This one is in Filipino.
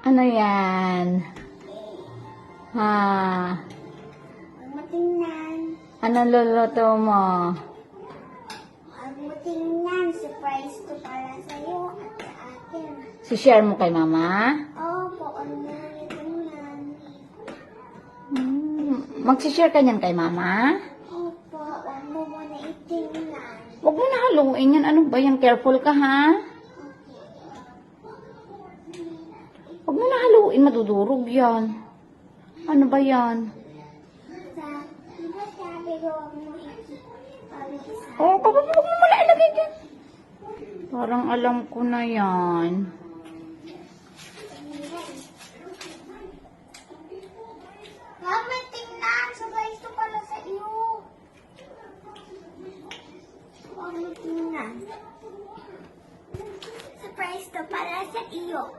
Ano yan? Ha? Huwag mo tingnan. Anong luluto mo? Huwag mo tingnan. Surprise to para sa'yo at sa akin. Si-share mo kay mama? Opo, huwag mo na tingnan. Magsishare ka niyan kay mama? Opo, huwag mo muna itingnan. Huwag mo na haluin yan. Ano ba yan? Careful ka, ha? Huwag mo na haluin. Madudurog yan. Ano ba yan? Di ba sabi ko huwag mo ipalisa? Oh, huwag mo muna ilagay dyan. Parang alam ko na yan. Huwag mo tingnan. Surprise to para sa iyo. Huwag mo tingnan. Surprise to para sa iyo.